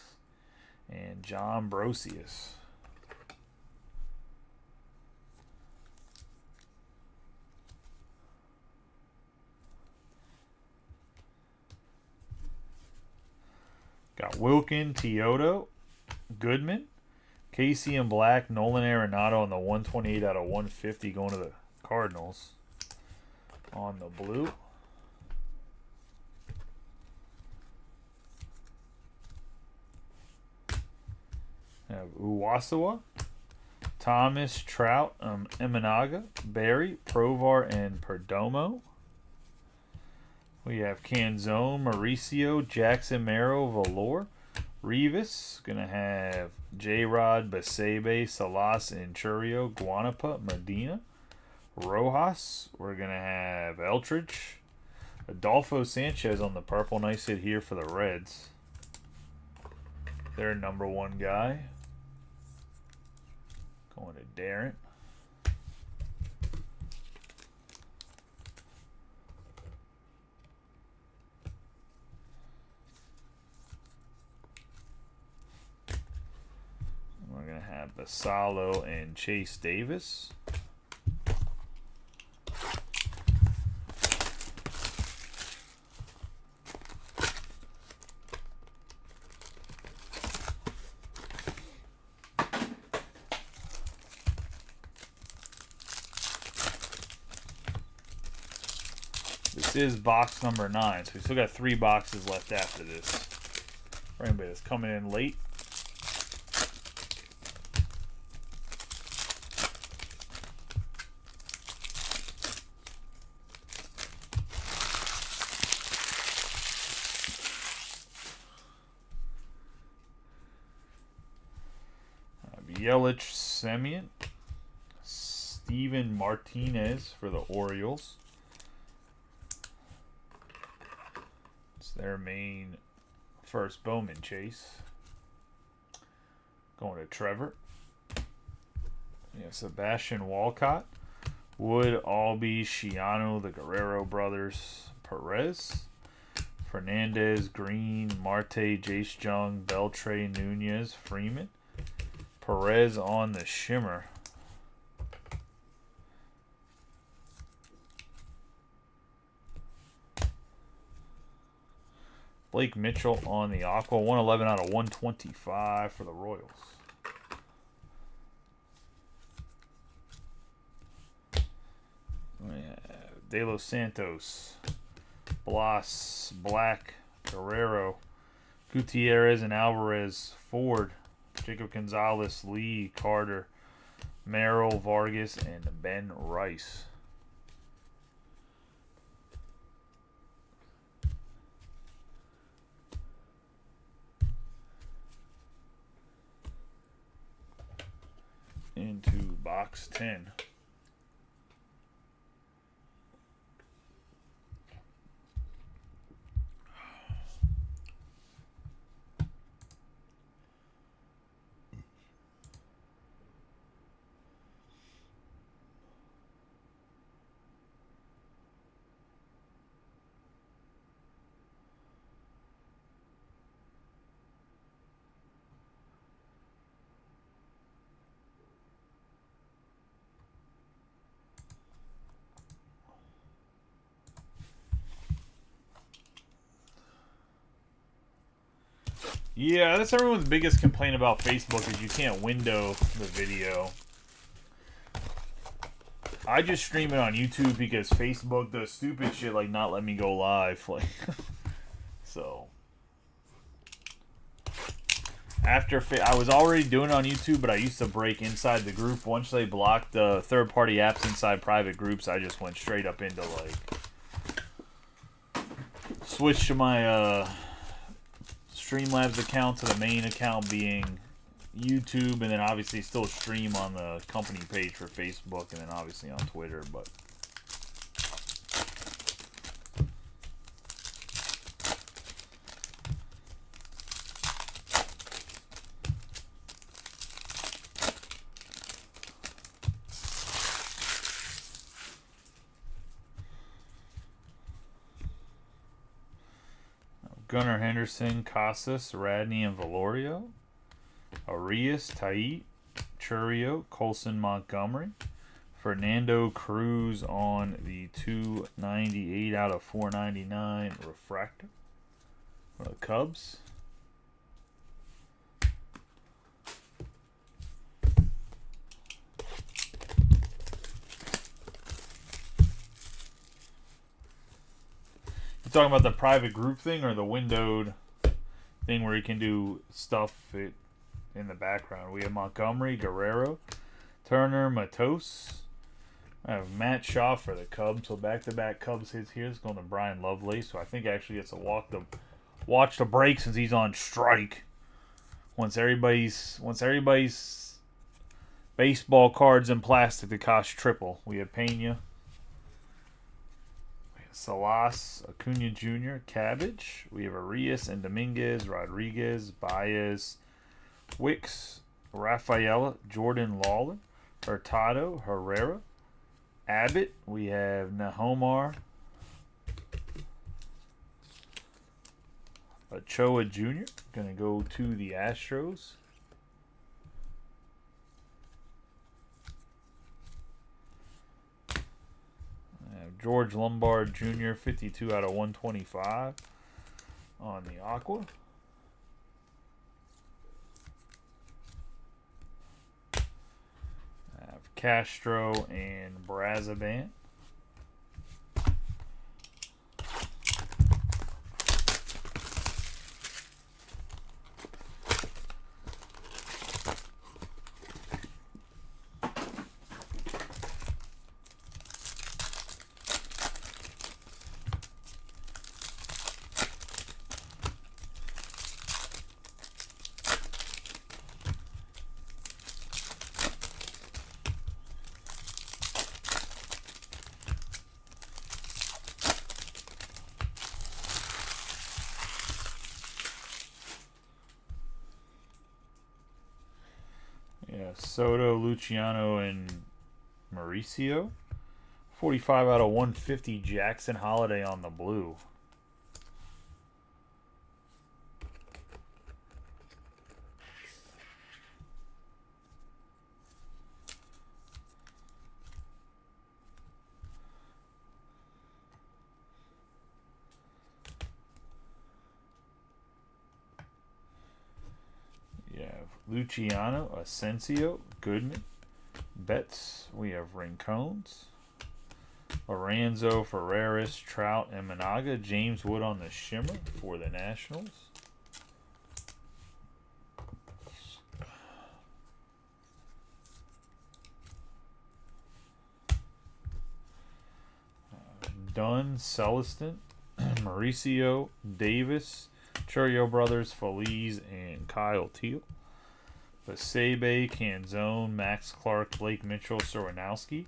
And John Brosius. Got Wilkin, Teodo, Goodman, Casey and Black, Nolan Arenado on the 128 out of 150 going to the Cardinals. On the blue. Have Uwasawa, Thomas, Trout, Eminaga, Barry, Provar, and Perdomo. We have Canzone, Mauricio, Jackson, Merrow, Valor, Rivas. Gonna have J-Rod, Basebe, Salas, and Churio, Guanapa, Medina, Rojas. We're gonna have Eltridge, Adolfo Sanchez on the purple. Nice hit here for the Reds. Their #1 guy. Going to Darren. We're going to have Basalo and Chase Davis. This is box number 9, so we still got 3 boxes left after this. For anybody that's coming in late. Yelich, Semien, Steven Martinez for the Orioles. It's their main first Bowman chase. Going to Trevor. Yeah, Sebastian Walcott, Wood, Albee, Shiano, the Guerrero brothers, Perez, Fernandez, Green, Marte, Jace Jung, Beltre, Nunez, Freeman. Perez on the shimmer. Blake Mitchell on the aqua. 111 out of 125 for the Royals. De Los Santos, Blas, Black, Guerrero, Gutierrez and Alvarez, Ford, Jacob Gonzalez, Lee, Carter, Merrill, Vargas, and Ben Rice. Into box 10. Yeah, that's everyone's biggest complaint about Facebook is you can't window the video. I just stream it on YouTube because Facebook does stupid shit like not let me go live. Like, so after I was already doing it on YouTube, but I used to break inside the group. Once they blocked the third-party apps inside private groups, I just went straight up into like switch to my Streamlabs account to the main account being YouTube, and then obviously still stream on the company page for Facebook, and then obviously on Twitter. But Gunnar Henderson, Casas, Radney, and Valorio. Arias, Tait, Churio, Colson, Montgomery. Fernando Cruz on the 298 out of 499 refractor for the Cubs. You talking about the private group thing or the windowed thing where you can do stuff in the background? We have Montgomery, Guerrero, Turner, Matos. I have Matt Shaw for the Cubs. So back-to-back Cubs hits here. It's going to Brian Lovelace, so I think actually gets to watch the break since he's on strike. Once everybody's baseball cards in plastic that cost triple. We have Pena, Salas, Acuna Jr., Cabbage. We have Arias and Dominguez, Rodriguez, Baez, Wicks, Rafaela, Jordan Lawler, Hurtado, Herrera, Abbott. We have Nahomar, Ochoa Jr. Going to go to the Astros. George Lombard Jr., 52 out of 125 on the Aqua. I have Castro and Brazaban. Yeah, Soto, Luciano, and Mauricio. 45 out of 150, Jackson Holiday on the blue. Luciano, Asensio, Goodman, Betts. We have Rincones, Lorenzo, Ferreras, Trout, and Managa. James Wood on the shimmer for the Nationals. Dunn, Celestin, Mauricio, Davis, Churio Brothers, Feliz, and Kyle Teal. Sebe, Canzone, Max Clark, Blake Mitchell, Soronowski,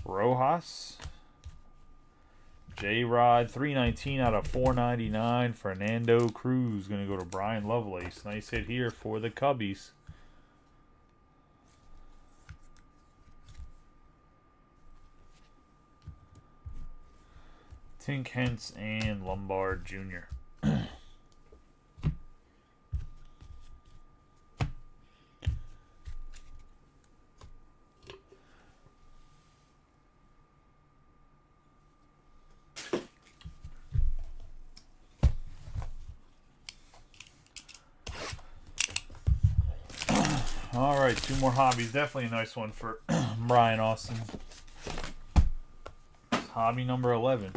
Rojas, J-Rod, 319 out of 499. Fernando Cruz going to go to Brian Lovelace. Nice hit here for the Cubbies. Tink Hentz and Lombard Jr. All right, two more hobbies. Definitely a nice one for Brian Austin. Hobby number 11.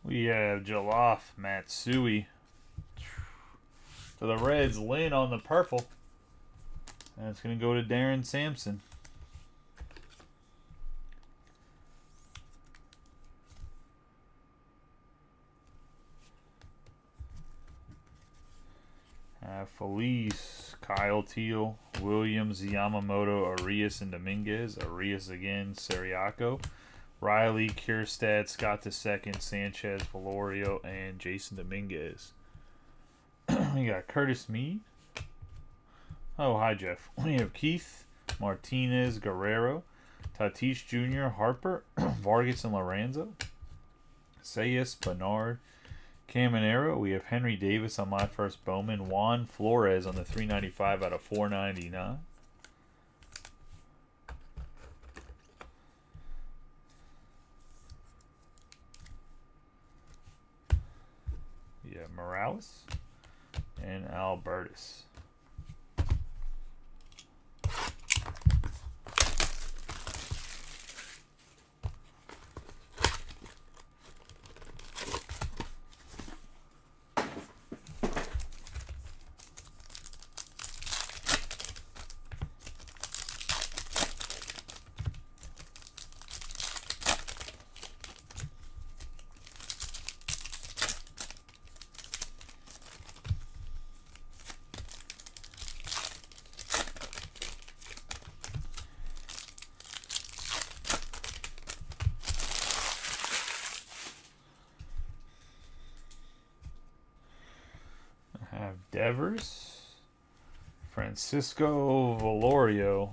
We have Jaloff, Matsui. To the Reds, Lynn on the purple. And it's going to go to Darren Sampson. Felice, Kyle Teal, Williams, Yamamoto, Arias, and Dominguez. Arias again, Seriaco. Riley, Kierstad, Scott II, Sanchez, Valorio, and Jason Dominguez. We got Curtis Mead. Oh, hi, Jeff. We have Keith, Martinez, Guerrero, Tatis Jr., Harper, Vargas and Lorenzo, Sayas, Bernard, Caminero. We have Henry Davis on my first Bowman. Juan Flores on the 395 out of 499. Yeah, Morales and Albertus. Have Devers, Francisco Valorio,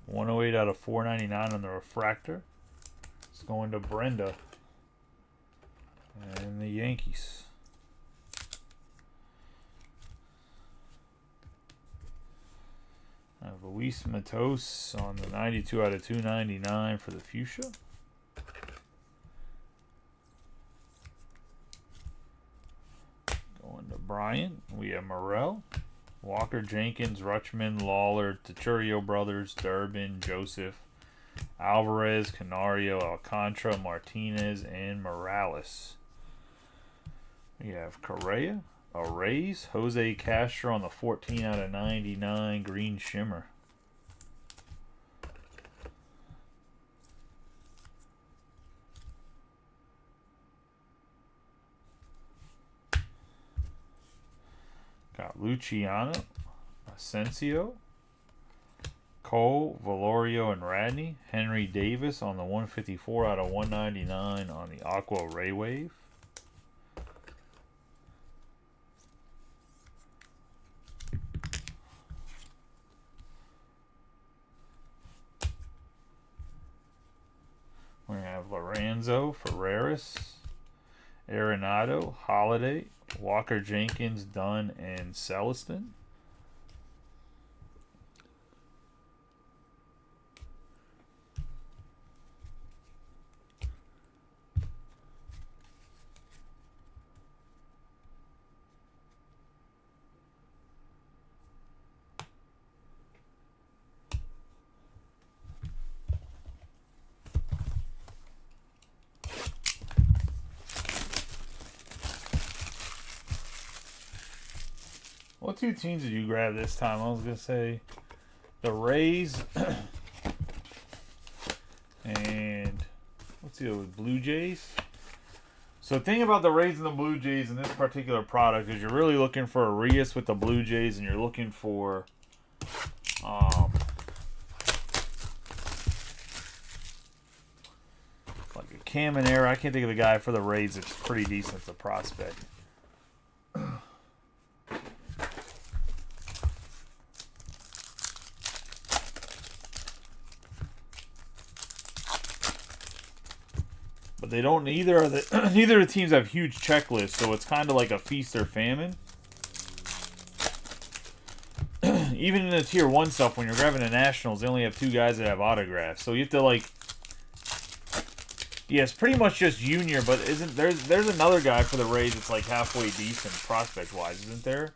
108 out of 499 on the refractor. It's going to Brenda and the Yankees. I have Luis Matos on the 92 out of 299 for the Fuchsia. Going to Bryant. We have Morel, Walker, Jenkins, Rutschman, Lawler, Tuchurio brothers, Durbin, Joseph, Alvarez, Canario, Alcantara, Martinez, and Morales. We have Correa, Arrays, Jose Castro on the 14 out of 99 green shimmer. Got Luciano, Asensio, Cole, Valorio, and Radney. Henry Davis on the 154 out of 199 on the Aqua Ray Wave. We have Lorenzo, Ferreras, Arenado, Holiday, Walker, Jenkins, Dunn, and Celestin. What two teams did you grab this time? I was going to say the Rays and what's the other, Blue Jays? So the thing about the Rays and the Blue Jays in this particular product is you're really looking for a Arias with the Blue Jays, and you're looking for like a Caminero. I can't think of the guy for the Rays. It's pretty decent. It's a prospect. But they don't. Neither of the teams have huge checklists, so it's kind of like a feast or famine. Even in the tier 1 stuff, when you're grabbing the Nationals, they only have 2 guys that have autographs, so you have to like. Yeah, it's pretty much just Junior, but isn't there's another guy for the Rays that's like halfway decent prospect wise, isn't there?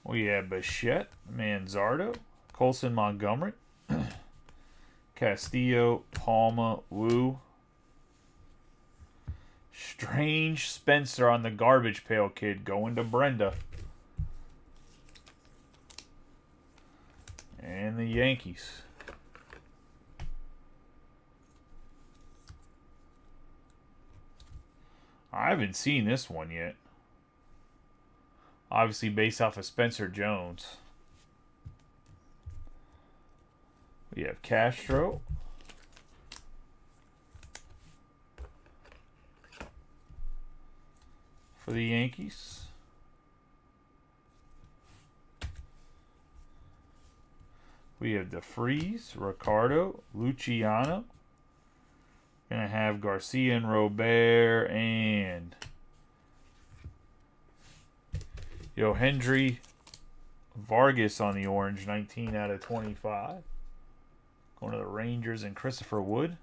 We have Bichette, Manzardo, Colson Montgomery, Castillo, Palma, Wu. Strange Spencer on the Garbage Pail Kid going to Brenda. And the Yankees. I haven't seen this one yet. Obviously based off of Spencer Jones. We have Castro. for the Yankees. We have DeFreeze, Ricardo, Luciano. Gonna have Garcia and Robert and Yohendry Vargas on the orange, 19 out of 25. Going to the Rangers and Christopher Wood.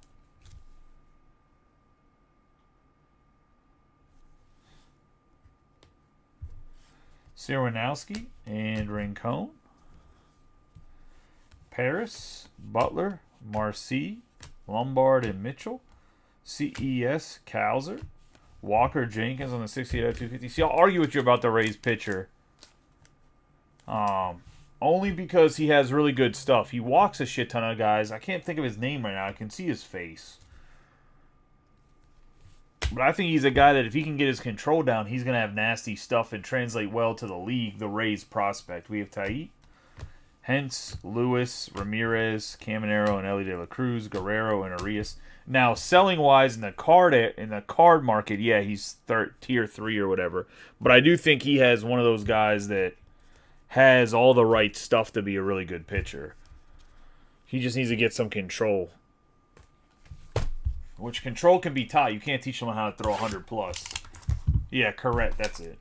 Sirwanowski and Rincon. Paris, Butler, Marcy, Lombard, and Mitchell. CES, Kowser. Walker Jenkins on the 68 out of 250. See, I'll argue with you about the Rays pitcher. Only because he has really good stuff. He walks a shit ton of guys. I can't think of his name right now. I can see his face. But I think he's a guy that if he can get his control down, he's going to have nasty stuff and translate well to the league, the Rays prospect. We have Tait, Hentz, Lewis, Ramirez, Caminero, and Ellie De La Cruz, Guerrero, and Arias. Now, selling-wise in the card market, yeah, he's tier 3 or whatever. But I do think he has one of those guys that has all the right stuff to be a really good pitcher. He just needs to get some control. Which control can be taught. You can't teach someone how to throw 100 plus. Yeah, correct. That's it.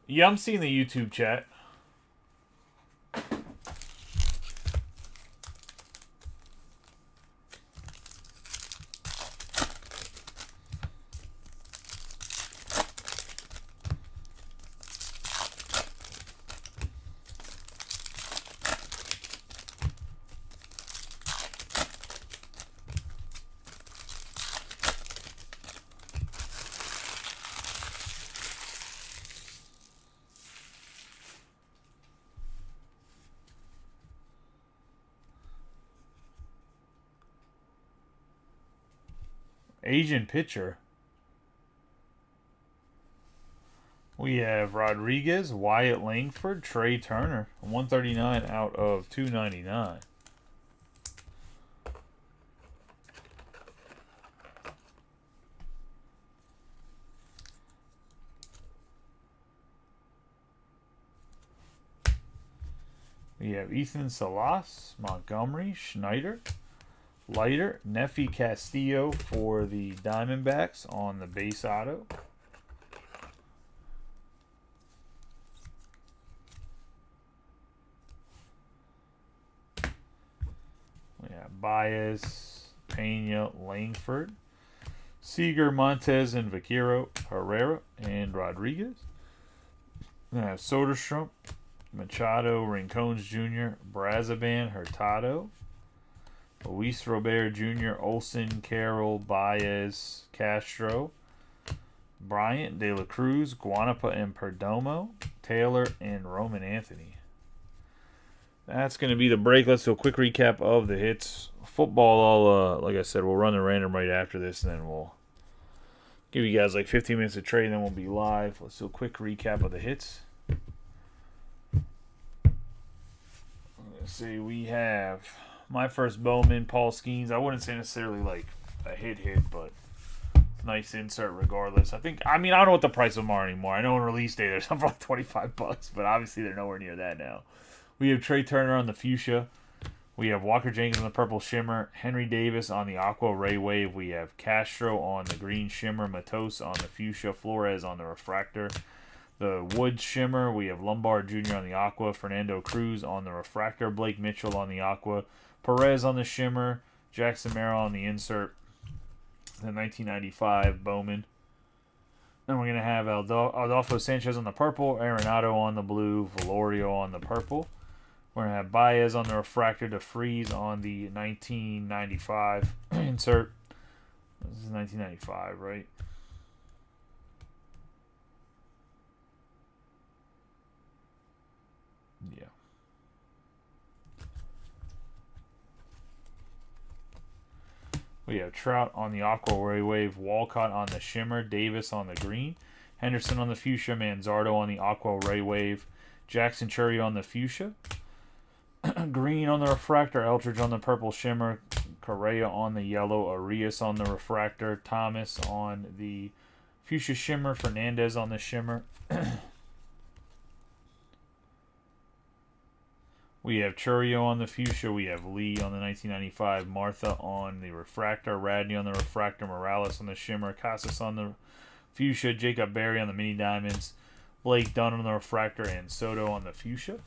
Yeah, I'm seeing the YouTube chat. Asian pitcher. We have Rodriguez, Wyatt Langford, Trey Turner. 139 out of 299. We have Ethan Salas, Montgomery, Schneider, Leiter, Nefi Castillo for the Diamondbacks on the base auto. We have Baez, Pena, Langford, Seager, Montez, and Vaquero, Herrera, and Rodriguez. Then I have Soderstrom, Machado, Rincones Jr., Brazaban, Hurtado, Luis Robert Jr., Olsen, Carroll, Baez, Castro, Bryant, De La Cruz, Guanapa, and Perdomo, Taylor, and Roman Anthony. That's going to be the break. Let's do a quick recap of the hits. Football, like I said, we'll run the random right after this, and then we'll give you guys like 15 minutes of trade, and then we'll be live. Let's do a quick recap of the hits. Let's see, we have my first Bowman, Paul Skeens. I wouldn't say necessarily like a hit, but nice insert regardless. I don't know what the price of them are anymore. I know on release day there's something like $25, but obviously they're nowhere near that now. We have Trey Turner on the fuchsia. We have Walker Jenkins on the purple shimmer. Henry Davis on the aqua ray wave. We have Castro on the green shimmer. Matos on the fuchsia. Flores on the refractor. The wood shimmer. We have Lombard Jr. on the aqua. Fernando Cruz on the refractor. Blake Mitchell on the aqua. Perez on the shimmer. Jackson Merrill on the insert. The 1995 Bowman. Then we're going to have Adolfo Sanchez on the purple. Arenado on the blue. Valorio on the purple. We're going to have Baez on the refractor. DeFreeze on the 1995 insert. This is 1995, right? Yeah. We have Trout on the Aqua Ray Wave, Walcott on the Shimmer, Davis on the Green, Henderson on the Fuchsia, Manzardo on the Aqua Ray Wave, Jackson Churio on the Fuchsia, Green on the Refractor, Eldridge on the Purple Shimmer, Correa on the Yellow, Arias on the Refractor, Thomas on the Fuchsia Shimmer, Fernandez on the Shimmer. We have Churio on the Fuchsia. We have Lee on the 1995. Martha on the Refractor. Radney on the Refractor. Morales on the Shimmer. Casas on the Fuchsia. Jacob Berry on the Mini Diamonds. Blake Dunn on the Refractor. And Soto on the Fuchsia.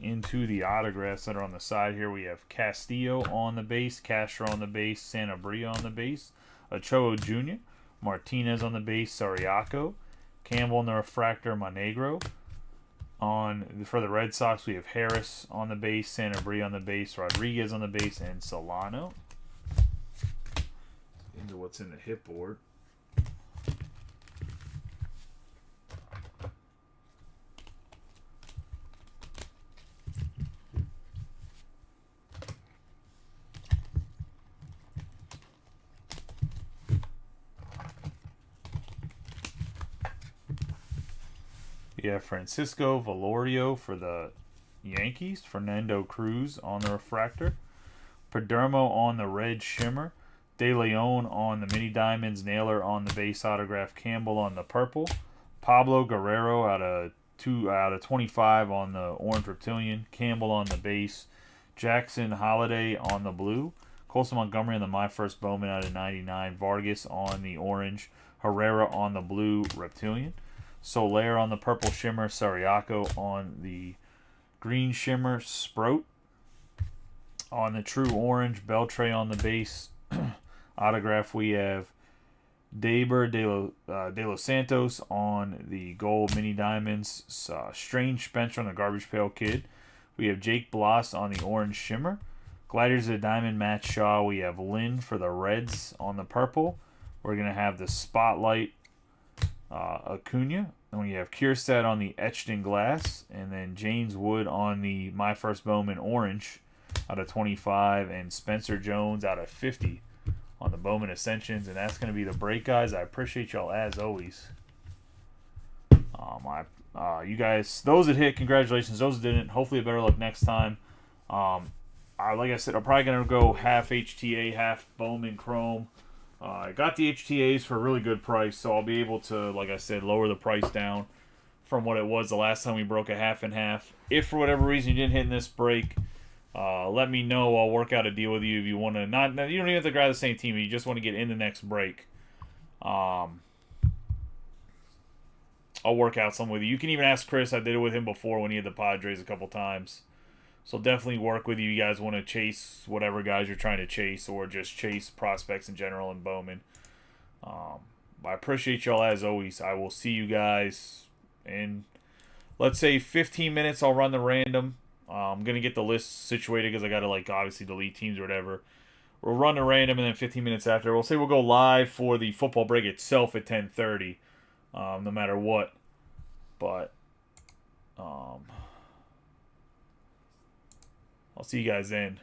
Into the autographs that are on the side here, we have Castillo on the base. Castro on the base. Sanabria on the base. Ochoa Jr. Martinez on the base. Sariaco. Campbell on the Refractor, Monegro. For the Red Sox, we have Harris on the base, Sanabria on the base, Rodriguez on the base, and Solano. Into what's in the hit board. We have Francisco Valorio for the Yankees. Fernando Cruz on the Refractor. Perdermo on the Red Shimmer. De Leon on the Mini Diamonds. Naylor on the base autograph. Campbell on the Purple. Pablo Guerrero out of 25 on the Orange Reptilian. Campbell on the base. Jackson Holiday on the Blue. Colson Montgomery on the My First Bowman out of 99. Vargas on the Orange. Herrera on the Blue Reptilian. Soler on the Purple Shimmer, Sariaco on the Green Shimmer, Sprout on the True Orange, Beltre on the base. Autograph, we have Daber de los Santos on the Gold Mini Diamonds, Strange Spencer on the Garbage Pail Kid. We have Jake Bloss on the Orange Shimmer. Gliders of the Diamond, Matt Shaw. We have Lynn for the Reds on the Purple. We're going to have the Spotlight Acuna, and we have Kierstead on the Etched in Glass, and then James Wood on the My First Bowman Orange out of 25, and Spencer Jones out of 50 on the Bowman Ascensions. And that's going to be the break, guys. I appreciate y'all as always. You guys, those that hit, congratulations. Those that didn't, hopefully a better luck next time. Like I said, I'm probably going to go half HTA, half Bowman Chrome. I got the HTAs for a really good price, so I'll be able to, like I said, lower the price down from what it was the last time we broke a half and half. If for whatever reason you didn't hit in this break, let me know. I'll work out a deal with you if you want to. You don't even have to grab the same team. You just want to get in the next break. I'll work out some with you. You can even ask Chris. I did it with him before when he had the Padres a couple times. So definitely work with you. You guys want to chase whatever guys you're trying to chase, or just chase prospects in general in Bowman. I appreciate y'all as always. I will see you guys in, let's say, 15 minutes. I'll run the random. I'm going to get the list situated because I got to, obviously delete teams or whatever. We'll run the random, and then 15 minutes after, we'll say we'll go live for the football break itself at 10:30, no matter what. But I'll see you guys then.